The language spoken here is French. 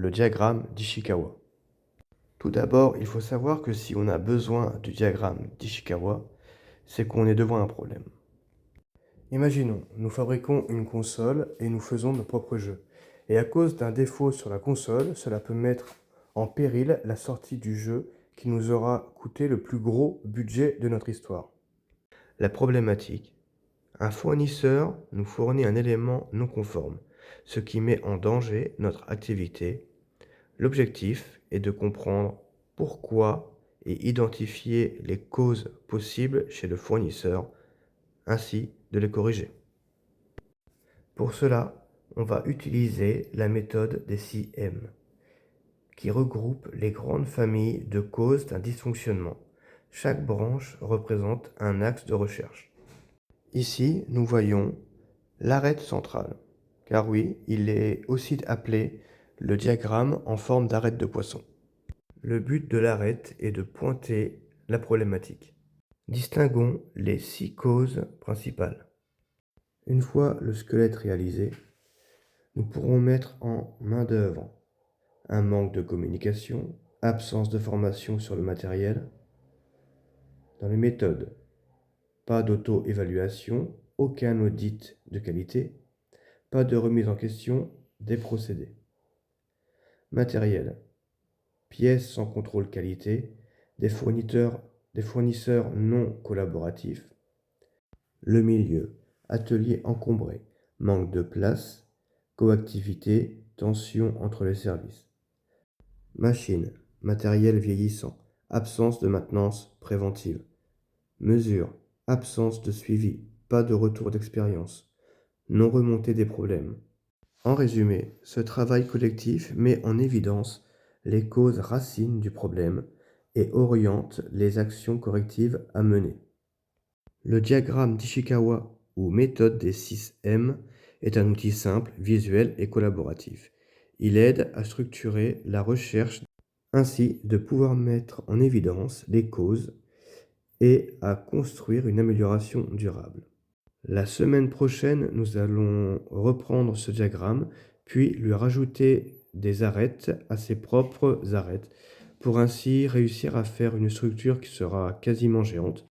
le diagramme d'Ishikawa. Tout d'abord, il faut savoir que si on a besoin du diagramme d'Ishikawa, c'est qu'on est devant un problème. Imaginons, nous fabriquons une console et nous faisons nos propres jeux. Et à cause d'un défaut sur la console, cela peut mettre en péril la sortie du jeu qui nous aura coûté le plus gros budget de notre histoire. La problématique: un fournisseur nous fournit un élément non conforme, ce qui met en danger notre activité. L'objectif est de comprendre pourquoi et identifier les causes possibles chez le fournisseur, ainsi de les corriger. Pour cela, on va utiliser la méthode des 6M, qui regroupe les grandes familles de causes d'un dysfonctionnement. Chaque branche représente un axe de recherche. Ici, nous voyons l'arête centrale, car oui, il est aussi appelé le diagramme en forme d'arête de poisson. Le but de l'arête est de pointer la problématique. Distinguons les 6 causes principales. Une fois le squelette réalisé, nous pourrons mettre en main-d'œuvre un manque de communication, absence de formation sur le matériel. Dans les méthodes, pas d'auto-évaluation, aucun audit de qualité, pas de remise en question des procédés. Matériel, pièces sans contrôle qualité, des fournisseurs non collaboratifs. Le milieu, atelier encombré, manque de place, coactivité, tension entre les services. Machine, matériel vieillissant, absence de maintenance préventive. Mesure, absence de suivi, pas de retour d'expérience, non remontée des problèmes. En résumé, ce travail collectif met en évidence les causes racines du problème et oriente les actions correctives à mener. Le diagramme d'Ishikawa ou méthode des 6M est un outil simple, visuel et collaboratif. Il aide à structurer la recherche, ainsi de pouvoir mettre en évidence les causes et à construire une amélioration durable. La semaine prochaine, nous allons reprendre ce diagramme, puis lui rajouter des arêtes à ses propres arêtes, pour ainsi réussir à faire une structure qui sera quasiment géante.